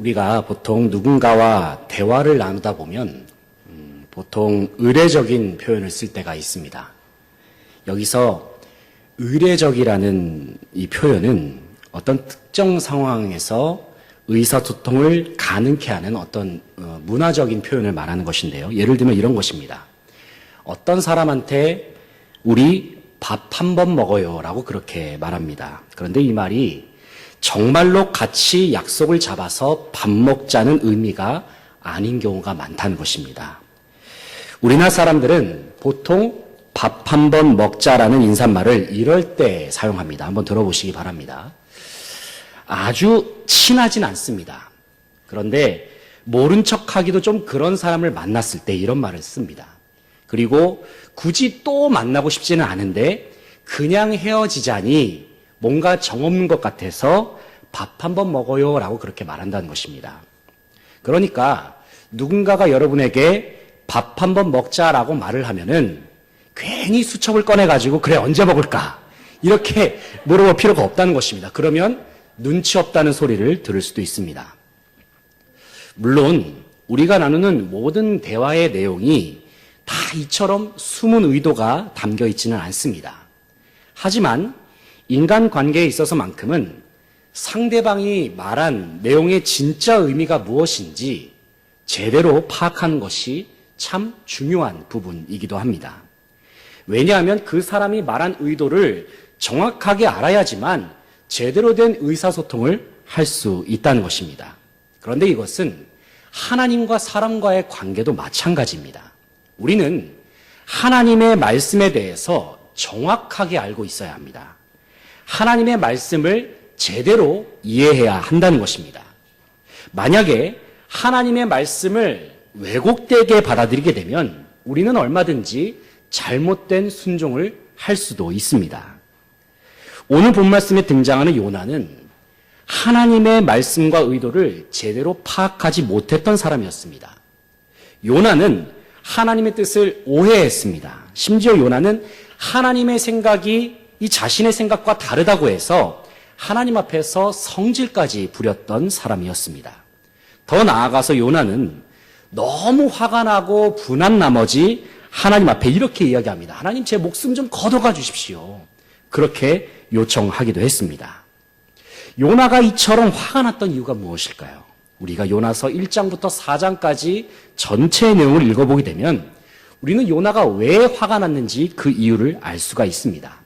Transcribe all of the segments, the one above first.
우리가 보통 누군가와 대화를 나누다 보면 보통 의례적인 표현을 쓸 때가 있습니다. 여기서 의례적이라는 이 표현은 어떤 특정 상황에서 의사소통을 가능케 하는 어떤 문화적인 표현을 말하는 것인데요. 예를 들면 이런 것입니다. 어떤 사람한테 우리 밥 한 번 먹어요 라고 그렇게 말합니다. 그런데 이 말이 정말로 같이 약속을 잡아서 밥 먹자는 의미가 아닌 경우가 많다는 것입니다. 우리나라 사람들은 보통 밥 한 번 먹자라는 인사말을 이럴 때 사용합니다. 한번 들어보시기 바랍니다. 아주 친하진 않습니다. 그런데 모른 척하기도 좀 그런 사람을 만났을 때 이런 말을 씁니다. 그리고 굳이 또 만나고 싶지는 않은데 그냥 헤어지자니 뭔가 정없는 것 같아서 밥 한 번 먹어요 라고 그렇게 말한다는 것입니다. 그러니까 누군가가 여러분에게 밥 한 번 먹자라고 말을 하면은 괜히 수첩을 꺼내가지고 그래 언제 먹을까 이렇게 물어볼 필요가 없다는 것입니다. 그러면 눈치 없다는 소리를 들을 수도 있습니다. 물론 우리가 나누는 모든 대화의 내용이 다 이처럼 숨은 의도가 담겨 있지는 않습니다. 하지만 인간관계에 있어서만큼은 상대방이 말한 내용의 진짜 의미가 무엇인지 제대로 파악하는 것이 참 중요한 부분이기도 합니다. 왜냐하면 그 사람이 말한 의도를 정확하게 알아야지만 제대로 된 의사소통을 할 수 있다는 것입니다. 그런데 이것은 하나님과 사람과의 관계도 마찬가지입니다. 우리는 하나님의 말씀에 대해서 정확하게 알고 있어야 합니다. 하나님의 말씀을 제대로 이해해야 한다는 것입니다. 만약에 하나님의 말씀을 왜곡되게 받아들이게 되면 우리는 얼마든지 잘못된 순종을 할 수도 있습니다. 오늘 본 말씀에 등장하는 요나는 하나님의 말씀과 의도를 제대로 파악하지 못했던 사람이었습니다. 요나는 하나님의 뜻을 오해했습니다. 심지어 요나는 하나님의 생각이 이 자신의 생각과 다르다고 해서 하나님 앞에서 성질까지 부렸던 사람이었습니다. 더 나아가서 요나는 너무 화가 나고 분한 나머지 하나님 앞에 이렇게 이야기합니다. 하나님 제 목숨 좀 걷어가 주십시오. 그렇게 요청하기도 했습니다. 요나가 이처럼 화가 났던 이유가 무엇일까요? 우리가 요나서 1장부터 4장까지 전체의 내용을 읽어보게 되면 우리는 요나가 왜 화가 났는지 그 이유를 알 수가 있습니다.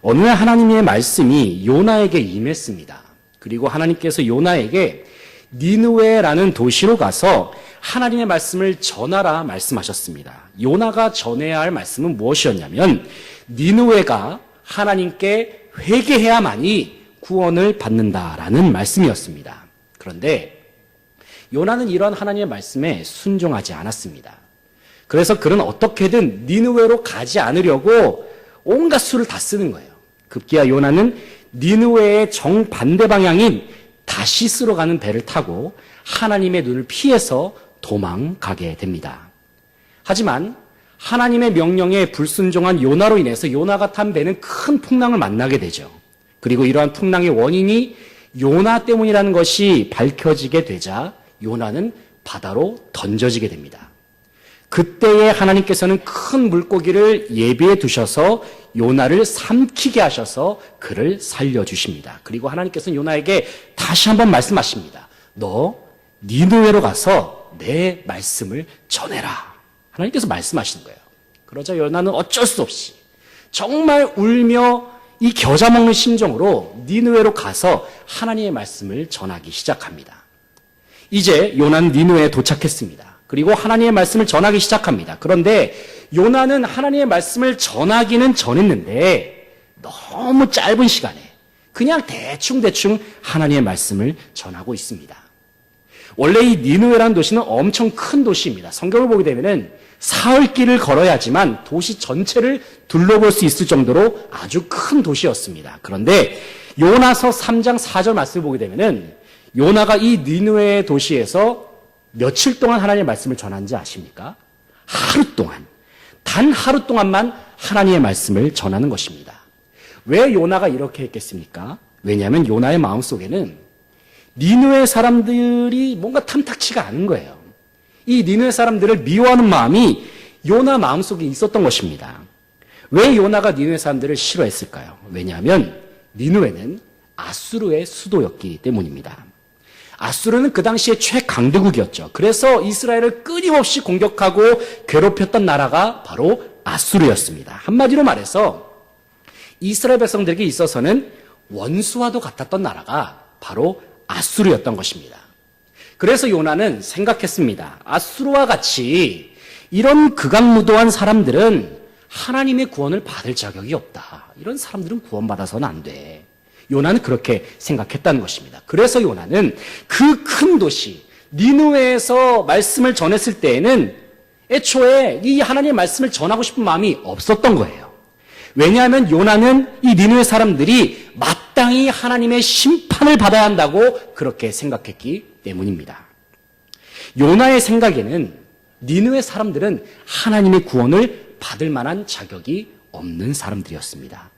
어느 날 하나님의 말씀이 요나에게 임했습니다. 그리고 하나님께서 요나에게 니느웨라는 도시로 가서 하나님의 말씀을 전하라 말씀하셨습니다. 요나가 전해야 할 말씀은 무엇이었냐면 니느웨가 하나님께 회개해야만이 구원을 받는다라는 말씀이었습니다. 그런데 요나는 이러한 하나님의 말씀에 순종하지 않았습니다. 그래서 그는 어떻게든 니느웨로 가지 않으려고 온갖 수를 다 쓰는 거예요. 급기야 요나는 니느웨의 정반대 방향인 다시스로 가는 배를 타고 하나님의 눈을 피해서 도망가게 됩니다. 하지만 하나님의 명령에 불순종한 요나로 인해서 요나가 탄 배는 큰 풍랑을 만나게 되죠. 그리고 이러한 풍랑의 원인이 요나 때문이라는 것이 밝혀지게 되자 요나는 바다로 던져지게 됩니다. 그때에 하나님께서는 큰 물고기를 예비해 두셔서 요나를 삼키게 하셔서 그를 살려주십니다. 그리고 하나님께서는 요나에게 다시 한번 말씀하십니다. 너 니느웨로 가서 내 말씀을 전해라. 하나님께서 말씀하시는 거예요. 그러자 요나는 어쩔 수 없이 정말 울며 이 겨자 먹는 심정으로 니느웨로 가서 하나님의 말씀을 전하기 시작합니다. 이제 요나는 니느웨에 도착했습니다. 그리고 하나님의 말씀을 전하기 시작합니다. 그런데 요나는 하나님의 말씀을 전하기는 전했는데 너무 짧은 시간에 그냥 대충 하나님의 말씀을 전하고 있습니다. 원래 이 니느웨라는 도시는 엄청 큰 도시입니다. 성경을 보게 되면은 사흘길을 걸어야지만 도시 전체를 둘러볼 수 있을 정도로 아주 큰 도시였습니다. 그런데 요나서 3장 4절 말씀을 보게 되면은 요나가 이 니느웨 도시에서 며칠 동안 하나님의 말씀을 전한지 아십니까? 하루 동안. 단 하루 동안만 하나님의 말씀을 전하는 것입니다. 왜 요나가 이렇게 했겠습니까? 왜냐하면 요나의 마음속에는 니느웨 사람들이 뭔가 탐탁치가 않은 거예요. 이 니느웨 사람들을 미워하는 마음이 요나 마음속에 있었던 것입니다. 왜 요나가 니느웨 사람들을 싫어했을까요? 왜냐하면 니느웨는 아수르의 수도였기 때문입니다. 아수르는 그 당시에 최강대국이었죠. 그래서 이스라엘을 끊임없이 공격하고 괴롭혔던 나라가 바로 아수르였습니다. 한마디로 말해서 이스라엘 백성들에게 있어서는 원수와도 같았던 나라가 바로 아수르였던 것입니다. 그래서 요나는 생각했습니다. 아수르와 같이 이런 극악무도한 사람들은 하나님의 구원을 받을 자격이 없다. 이런 사람들은 구원받아서는 안 돼. 요나는 그렇게 생각했다는 것입니다. 그래서 요나는 그 큰 도시 니느웨에서 말씀을 전했을 때에는 애초에 이 하나님의 말씀을 전하고 싶은 마음이 없었던 거예요. 왜냐하면 요나는 이 니느웨 사람들이 마땅히 하나님의 심판을 받아야 한다고 그렇게 생각했기 때문입니다. 요나의 생각에는 니느웨 사람들은 하나님의 구원을 받을 만한 자격이 없는 사람들이었습니다.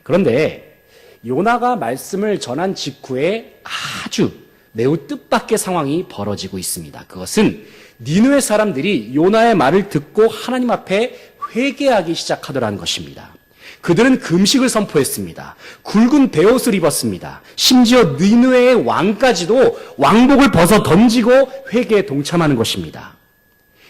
그런데 요나가 말씀을 전한 직후에 아주 매우 뜻밖의 상황이 벌어지고 있습니다. 그것은 니느웨 사람들이 요나의 말을 듣고 하나님 앞에 회개하기 시작하더라는 것입니다. 그들은 금식을 선포했습니다. 굵은 베옷을 입었습니다. 심지어 니느웨의 왕까지도 왕복을 벗어 던지고 회개에 동참하는 것입니다.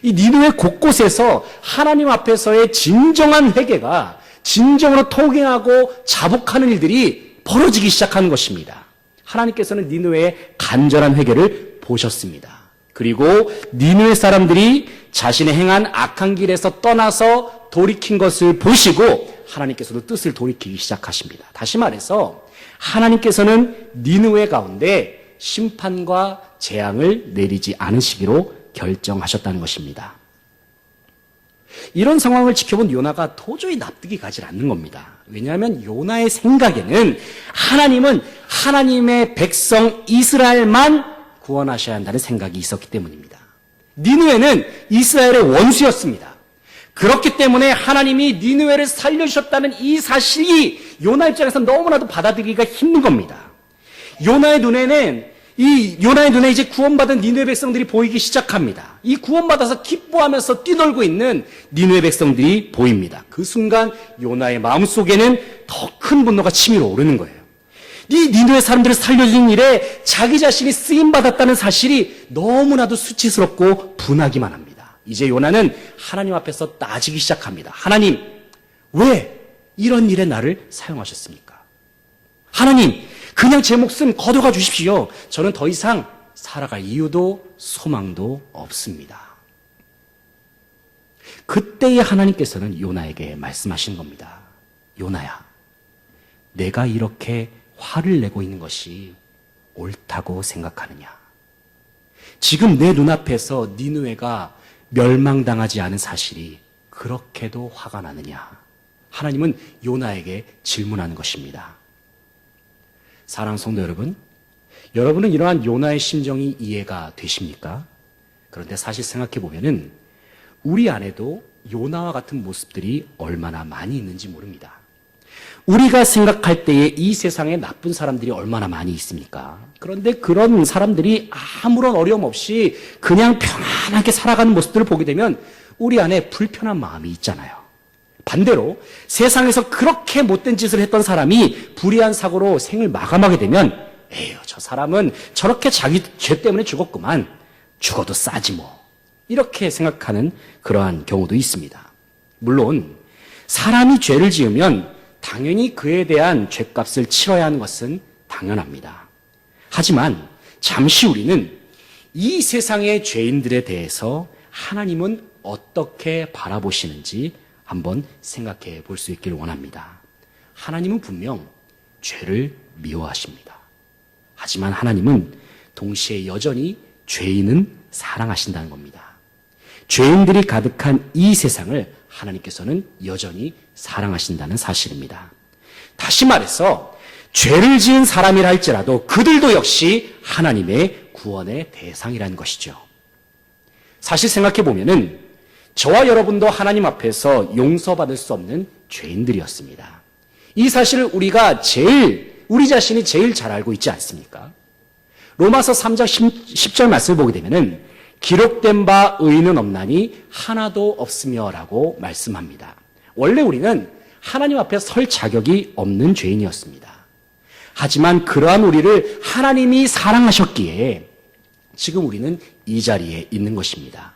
이 니느웨 곳곳에서 하나님 앞에서의 진정한 회개가 진정으로 통행하고 자복하는 일들이 벌어지기 시작하는 것입니다. 하나님께서는 니느웨의 간절한 회개를 보셨습니다. 그리고 니느웨 사람들이 자신의 행한 악한 길에서 떠나서 돌이킨 것을 보시고 하나님께서도 뜻을 돌이키기 시작하십니다. 다시 말해서 하나님께서는 니느웨 가운데 심판과 재앙을 내리지 않으시기로 결정하셨다는 것입니다. 이런 상황을 지켜본 요나가 도저히 납득이 가지 않는 겁니다. 왜냐하면 요나의 생각에는 하나님은 하나님의 백성 이스라엘만 구원하셔야 한다는 생각이 있었기 때문입니다. 니느웨는 이스라엘의 원수였습니다. 그렇기 때문에 하나님이 니느웨를 살려주셨다는 이 사실이 요나 입장에서 너무나도 받아들이기가 힘든 겁니다. 요나의 눈에 이제 구원받은 니느웨 백성들이 보이기 시작합니다. 이 구원받아서 기뻐하면서 뛰놀고 있는 니느웨 백성들이 보입니다. 그 순간 요나의 마음속에는 더 큰 분노가 치밀어 오르는 거예요. 이 니느웨 사람들을 살려준 일에 자기 자신이 쓰임받았다는 사실이 너무나도 수치스럽고 분하기만 합니다. 이제 요나는 하나님 앞에서 따지기 시작합니다. 하나님, 왜 이런 일에 나를 사용하셨습니까? 하나님, 그냥 제 목숨 거둬가 주십시오. 저는 더 이상 살아갈 이유도 소망도 없습니다. 그때의 하나님께서는 요나에게 말씀하신 겁니다. 요나야, 내가 이렇게 화를 내고 있는 것이 옳다고 생각하느냐? 지금 내 눈앞에서 니느웨가 멸망당하지 않은 사실이 그렇게도 화가 나느냐? 하나님은 요나에게 질문하는 것입니다. 사랑하는 성도 여러분, 여러분은 이러한 요나의 심정이 이해가 되십니까? 그런데 사실 생각해 보면은 우리 안에도 요나와 같은 모습들이 얼마나 많이 있는지 모릅니다. 우리가 생각할 때에 이 세상에 나쁜 사람들이 얼마나 많이 있습니까? 그런데 그런 사람들이 아무런 어려움 없이 그냥 편안하게 살아가는 모습들을 보게 되면 우리 안에 불편한 마음이 있잖아요. 반대로 세상에서 그렇게 못된 짓을 했던 사람이 불의한 사고로 생을 마감하게 되면 에휴, 저 사람은 저렇게 자기 죄 때문에 죽었구만. 죽어도 싸지 뭐. 이렇게 생각하는 그러한 경우도 있습니다. 물론 사람이 죄를 지으면 당연히 그에 대한 죄값을 치러야 하는 것은 당연합니다. 하지만 잠시 우리는 이 세상의 죄인들에 대해서 하나님은 어떻게 바라보시는지 한번 생각해 볼 수 있기를 원합니다. 하나님은 분명 죄를 미워하십니다. 하지만 하나님은 동시에 여전히 죄인은 사랑하신다는 겁니다. 죄인들이 가득한 이 세상을 하나님께서는 여전히 사랑하신다는 사실입니다. 다시 말해서 죄를 지은 사람이라 할지라도 그들도 역시 하나님의 구원의 대상이라는 것이죠. 사실 생각해 보면은 저와 여러분도 하나님 앞에서 용서받을 수 없는 죄인들이었습니다. 이 사실을 우리 자신이 제일 잘 알고 있지 않습니까? 로마서 3장 10절 말씀을 보게 되면은 기록된 바 의인은 없나니 하나도 없으며라고 말씀합니다. 원래 우리는 하나님 앞에 설 자격이 없는 죄인이었습니다. 하지만 그러한 우리를 하나님이 사랑하셨기에 지금 우리는 이 자리에 있는 것입니다.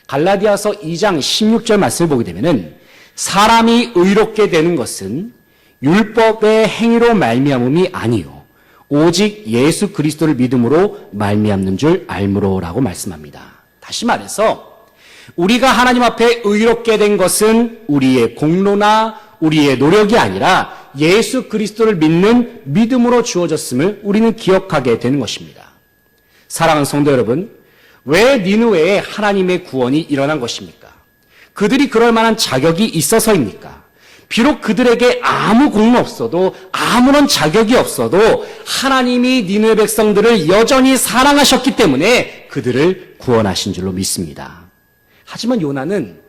갈라디아서 2장 16절 말씀을 보게 되면은 사람이 의롭게 되는 것은 율법의 행위로 말미암음이 아니요 오직 예수 그리스도를 믿음으로 말미암는 줄 알므로라고 말씀합니다. 다시 말해서 우리가 하나님 앞에 의롭게 된 것은 우리의 공로나 우리의 노력이 아니라 예수 그리스도를 믿는 믿음으로 주어졌음을 우리는 기억하게 되는 것입니다. 사랑하는 성도 여러분, 왜 니느웨에 하나님의 구원이 일어난 것입니까? 그들이 그럴 만한 자격이 있어서입니까? 비록 그들에게 아무 공로 없어도 아무런 자격이 없어도 하나님이 니느웨 백성들을 여전히 사랑하셨기 때문에 그들을 구원하신 줄로 믿습니다. 하지만 요나는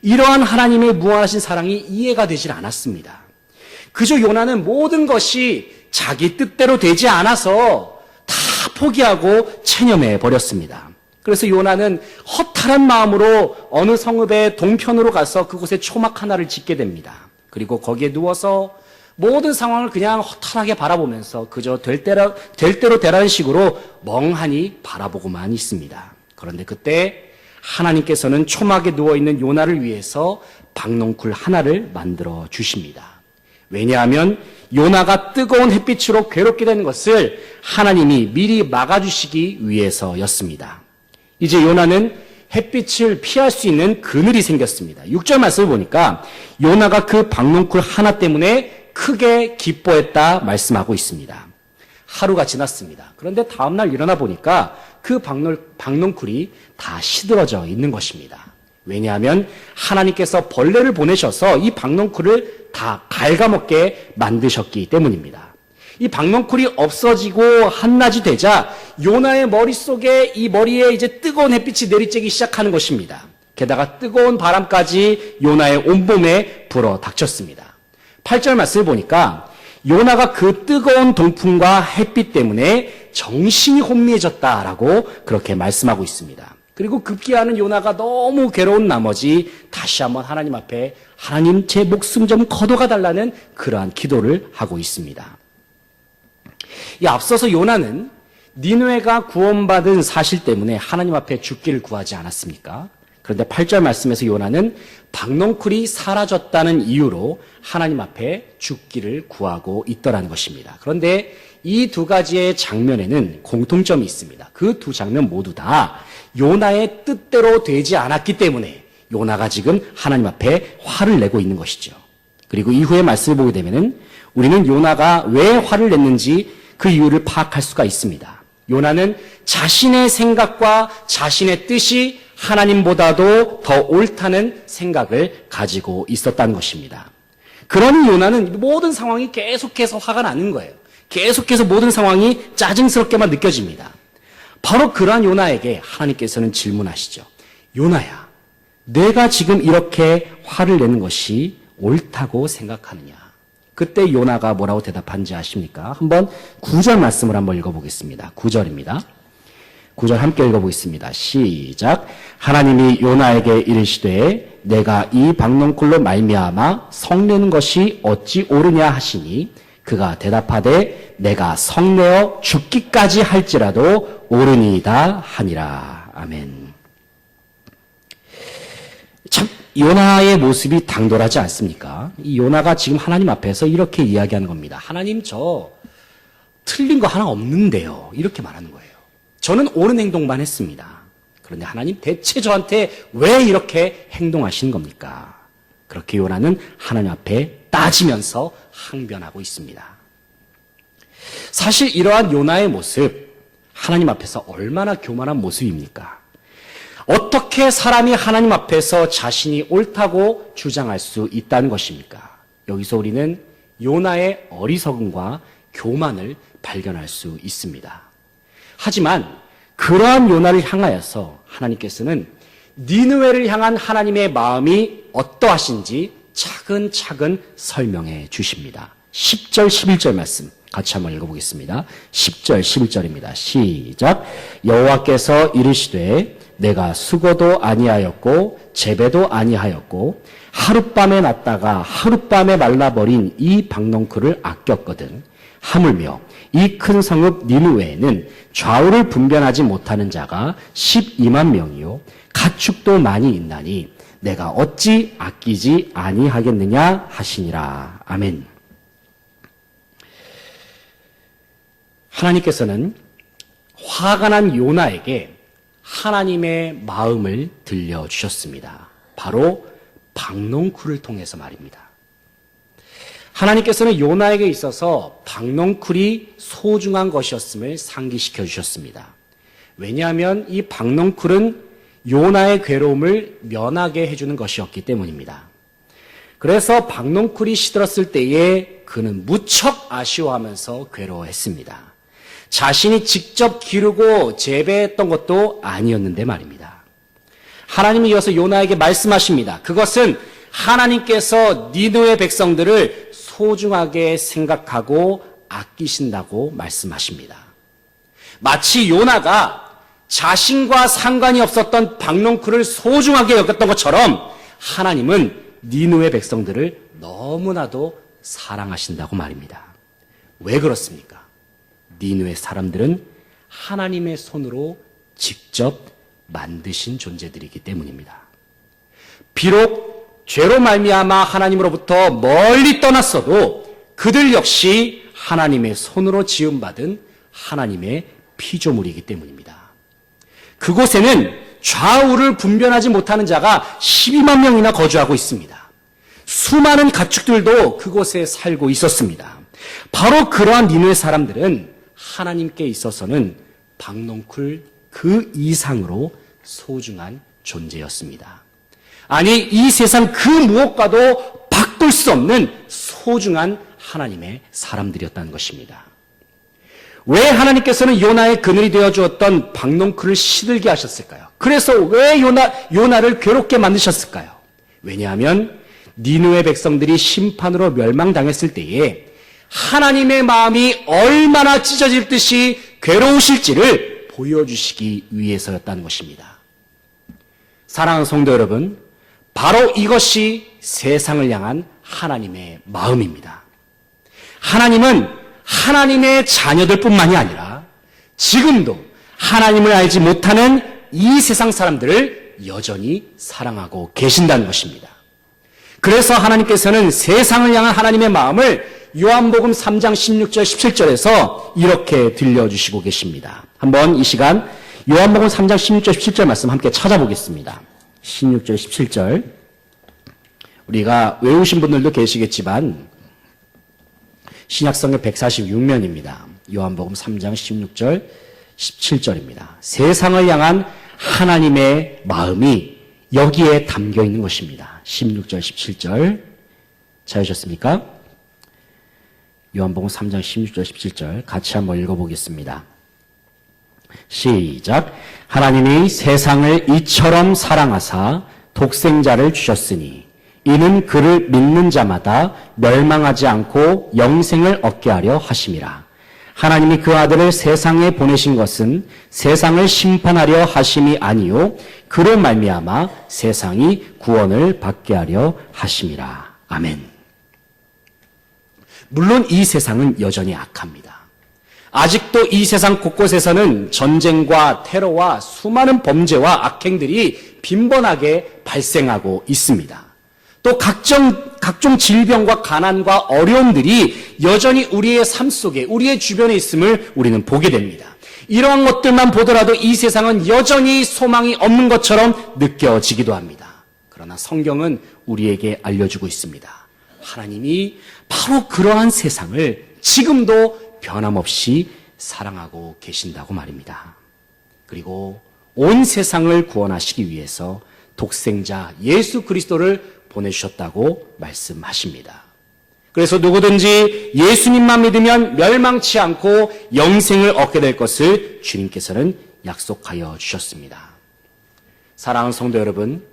이러한 하나님의 무한하신 사랑이 이해가 되질 않았습니다. 그저 요나는 모든 것이 자기 뜻대로 되지 않아서 다 포기하고 체념해 버렸습니다. 그래서 요나는 허탈한 마음으로 어느 성읍의 동편으로 가서 그곳에 초막 하나를 짓게 됩니다. 그리고 거기에 누워서 모든 상황을 그냥 허탈하게 바라보면서 그저 될 대로 되라는 식으로 멍하니 바라보고만 있습니다. 그런데 그때 하나님께서는 초막에 누워있는 요나를 위해서 박농쿨 하나를 만들어 주십니다. 왜냐하면 요나가 뜨거운 햇빛으로 괴롭게 되는 것을 하나님이 미리 막아주시기 위해서였습니다. 이제 요나는 햇빛을 피할 수 있는 그늘이 생겼습니다. 6절 말씀을 보니까 요나가 그 박농쿨 하나 때문에 크게 기뻐했다 말씀하고 있습니다. 하루가 지났습니다. 그런데 다음날 일어나 보니까 그 박농쿨이 다 시들어져 있는 것입니다. 왜냐하면 하나님께서 벌레를 보내셔서 이 박농쿨을 다 갉아먹게 만드셨기 때문입니다. 이 박농쿨이 없어지고 한낮이 되자 요나의 머릿속에 이 머리에 이제 뜨거운 햇빛이 내리쬐기 시작하는 것입니다. 게다가 뜨거운 바람까지 요나의 온몸에 불어 닥쳤습니다. 8절 말씀을 보니까 요나가 그 뜨거운 동풍과 햇빛 때문에 정신이 혼미해졌다라고 그렇게 말씀하고 있습니다. 그리고 급기야는 요나가 너무 괴로운 나머지 다시 한번 하나님 앞에 하나님 제 목숨 좀 거둬가 달라는 그러한 기도를 하고 있습니다. 이 앞서서 요나는 니느웨가 구원받은 사실 때문에 하나님 앞에 죽기를 구하지 않았습니까? 그런데 8절 말씀에서 요나는 박농쿨이 사라졌다는 이유로 하나님 앞에 죽기를 구하고 있더라는 것입니다. 그런데 이 두 가지의 장면에는 공통점이 있습니다. 그 두 장면 모두 다 요나의 뜻대로 되지 않았기 때문에 요나가 지금 하나님 앞에 화를 내고 있는 것이죠. 그리고 이후의 말씀을 보게 되면은 우리는 요나가 왜 화를 냈는지 그 이유를 파악할 수가 있습니다. 요나는 자신의 생각과 자신의 뜻이 하나님보다도 더 옳다는 생각을 가지고 있었다는 것입니다. 그러니 요나는 모든 상황이 계속해서 화가 나는 거예요. 계속해서 모든 상황이 짜증스럽게만 느껴집니다. 바로 그러한 요나에게 하나님께서는 질문하시죠. 요나야, 내가 지금 이렇게 화를 내는 것이 옳다고 생각하느냐? 그때 요나가 뭐라고 대답한지 아십니까? 한번 9절 말씀을 한번 읽어보겠습니다. 9절입니다. 9절 함께 읽어보겠습니다. 시작. 하나님이 요나에게 이르시되 내가 이 박농쿨로 말미암아 성내는 것이 어찌 옳으냐 하시니 그가 대답하되 내가 성내어 죽기까지 할지라도 옳으니이다 하니라. 아멘. 참 요나의 모습이 당돌하지 않습니까? 이 요나가 지금 하나님 앞에서 이렇게 이야기하는 겁니다. 하나님 저 틀린 거 하나 없는데요. 이렇게 말하는 거예요. 저는 옳은 행동만 했습니다. 그런데 하나님 대체 저한테 왜 이렇게 행동하신 겁니까? 그렇게 요나는 하나님 앞에 따지면서 항변하고 있습니다. 사실 이러한 요나의 모습, 하나님 앞에서 얼마나 교만한 모습입니까? 어떻게 사람이 하나님 앞에서 자신이 옳다고 주장할 수 있다는 것입니까? 여기서 우리는 요나의 어리석음과 교만을 발견할 수 있습니다. 하지만 그러한 요나를 향하여서 하나님께서는 니느웨를 향한 하나님의 마음이 어떠하신지 차근차근 설명해 주십니다. 10절, 11절 말씀 같이 한번 읽어보겠습니다. 10절, 11절입니다. 시작. 여호와께서 이르시되 내가 수고도 아니하였고 재배도 아니하였고 하룻밤에 났다가 하룻밤에 말라버린 이 박농쿨을 아꼈거든. 하물며 이 큰 성읍 니느웨에는 좌우를 분별하지 못하는 자가 12만 명이요 가축도 많이 있나니 내가 어찌 아끼지 아니하겠느냐 하시니라. 아멘. 하나님께서는 화가 난 요나에게 하나님의 마음을 들려주셨습니다. 바로 박농쿨을 통해서 말입니다. 하나님께서는 요나에게 있어서 박농쿨이 소중한 것이었음을 상기시켜 주셨습니다. 왜냐하면 이 박농쿨은 요나의 괴로움을 면하게 해주는 것이었기 때문입니다. 그래서 박농쿨이 시들었을 때에 그는 무척 아쉬워하면서 괴로워했습니다. 자신이 직접 기르고 재배했던 것도 아니었는데 말입니다. 하나님이 이어서 요나에게 말씀하십니다. 그것은 하나님께서 니느웨 백성들을 소중하게 생각하고 아끼신다고 말씀하십니다. 마치 요나가 자신과 상관이 없었던 박농쿨을 소중하게 여겼던 것처럼 하나님은 니느웨 백성들을 너무나도 사랑하신다고 말입니다. 왜 그렇습니까? 니느웨 사람들은 하나님의 손으로 직접 만드신 존재들이기 때문입니다. 비록 죄로 말미암아 하나님으로부터 멀리 떠났어도 그들 역시 하나님의 손으로 지음받은 하나님의 피조물이기 때문입니다. 그곳에는 좌우를 분별하지 못하는 자가 12만 명이나 거주하고 있습니다. 수많은 가축들도 그곳에 살고 있었습니다. 바로 그러한 니느웨 사람들은 하나님께 있어서는 박농쿨 그 이상으로 소중한 존재였습니다. 아니, 이 세상 그 무엇과도 바꿀 수 없는 소중한 하나님의 사람들이었다는 것입니다. 왜 하나님께서는 요나의 그늘이 되어 주었던 박농쿨을 시들게 하셨을까요? 그래서 왜 요나를 괴롭게 만드셨을까요? 왜냐하면 니느웨 백성들이 심판으로 멸망당했을 때에 하나님의 마음이 얼마나 찢어질 듯이 괴로우실지를 보여주시기 위해서였다는 것입니다. 사랑하는 성도 여러분, 바로 이것이 세상을 향한 하나님의 마음입니다. 하나님은 하나님의 자녀들뿐만이 아니라 지금도 하나님을 알지 못하는 이 세상 사람들을 여전히 사랑하고 계신다는 것입니다. 그래서 하나님께서는 세상을 향한 하나님의 마음을 요한복음 3장 16절 17절에서 이렇게 들려주시고 계십니다. 한번 이 시간 요한복음 3장 16절 17절 말씀 함께 찾아보겠습니다. 16절 17절 우리가 외우신 분들도 계시겠지만 신약성의 146면입니다. 요한복음 3장 16절 17절입니다. 세상을 향한 하나님의 마음이 여기에 담겨 있는 것입니다. 16절 17절 찾으셨습니까? 요한복음 3장 16절 17절 같이 한번 읽어보겠습니다. 시작. 하나님이 세상을 이처럼 사랑하사 독생자를 주셨으니 이는 그를 믿는 자마다 멸망하지 않고 영생을 얻게 하려 하심이라. 하나님이 그 아들을 세상에 보내신 것은 세상을 심판하려 하심이 아니요 그로 말미암아 세상이 구원을 받게 하려 하심이라. 아멘. 물론 이 세상은 여전히 악합니다. 아직도 이 세상 곳곳에서는 전쟁과 테러와 수많은 범죄와 악행들이 빈번하게 발생하고 있습니다. 또 각종 질병과 가난과 어려움들이 여전히 우리의 삶 속에, 우리의 주변에 있음을 우리는 보게 됩니다. 이러한 것들만 보더라도 이 세상은 여전히 소망이 없는 것처럼 느껴지기도 합니다. 그러나 성경은 우리에게 알려주고 있습니다. 하나님이 바로 그러한 세상을 지금도 변함없이 사랑하고 계신다고 말입니다. 그리고 온 세상을 구원하시기 위해서 독생자 예수 그리스도를 보내주셨다고 말씀하십니다. 그래서 누구든지 예수님만 믿으면 멸망치 않고 영생을 얻게 될 것을 주님께서는 약속하여 주셨습니다. 사랑하는 성도 여러분,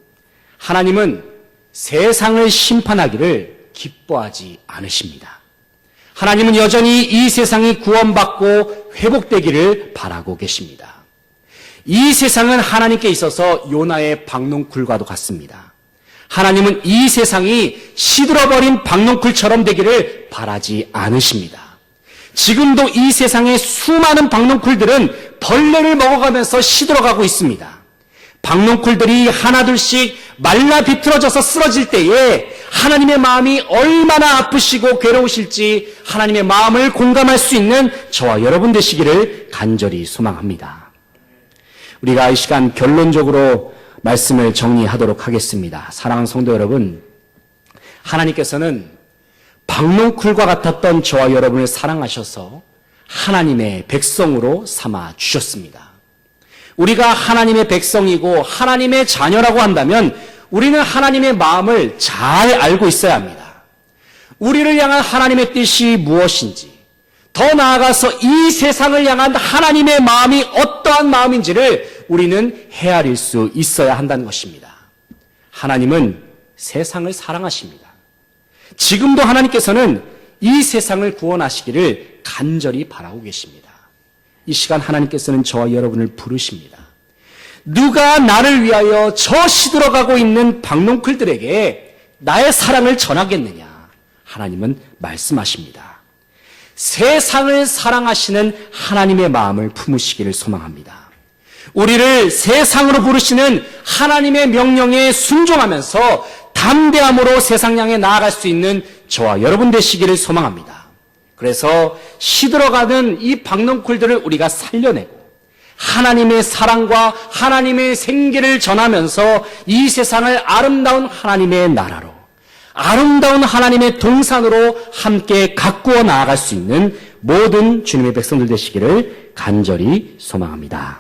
하나님은 세상을 심판하기를 기뻐하지 않으십니다. 하나님은 여전히 이 세상이 구원받고 회복되기를 바라고 계십니다. 이 세상은 하나님께 있어서 요나의 박농쿨과도 같습니다. 하나님은 이 세상이 시들어버린 박농쿨처럼 되기를 바라지 않으십니다. 지금도 이 세상의 수많은 박농쿨들은 벌레를 먹어가면서 시들어가고 있습니다. 박농쿨들이 하나둘씩 말라 비틀어져서 쓰러질 때에 하나님의 마음이 얼마나 아프시고 괴로우실지 하나님의 마음을 공감할 수 있는 저와 여러분 되시기를 간절히 소망합니다. 우리가 이 시간 결론적으로 말씀을 정리하도록 하겠습니다. 사랑하는 성도 여러분, 하나님께서는 박농쿨과 같았던 저와 여러분을 사랑하셔서 하나님의 백성으로 삼아 주셨습니다. 우리가 하나님의 백성이고 하나님의 자녀라고 한다면 우리는 하나님의 마음을 잘 알고 있어야 합니다. 우리를 향한 하나님의 뜻이 무엇인지, 더 나아가서 이 세상을 향한 하나님의 마음이 어떠한 마음인지를 우리는 헤아릴 수 있어야 한다는 것입니다. 하나님은 세상을 사랑하십니다. 지금도 하나님께서는 이 세상을 구원하시기를 간절히 바라고 계십니다. 이 시간 하나님께서는 저와 여러분을 부르십니다. 누가 나를 위하여 저 시들어가고 있는 박농쿨들에게 나의 사랑을 전하겠느냐? 하나님은 말씀하십니다. 세상을 사랑하시는 하나님의 마음을 품으시기를 소망합니다. 우리를 세상으로 부르시는 하나님의 명령에 순종하면서 담대함으로 세상 향해 나아갈 수 있는 저와 여러분 되시기를 소망합니다. 그래서 시들어가는 이 박농쿨들을 우리가 살려내고 하나님의 사랑과 하나님의 생기를 전하면서 이 세상을 아름다운 하나님의 나라로, 아름다운 하나님의 동산으로 함께 가꾸어 나아갈 수 있는 모든 주님의 백성들 되시기를 간절히 소망합니다.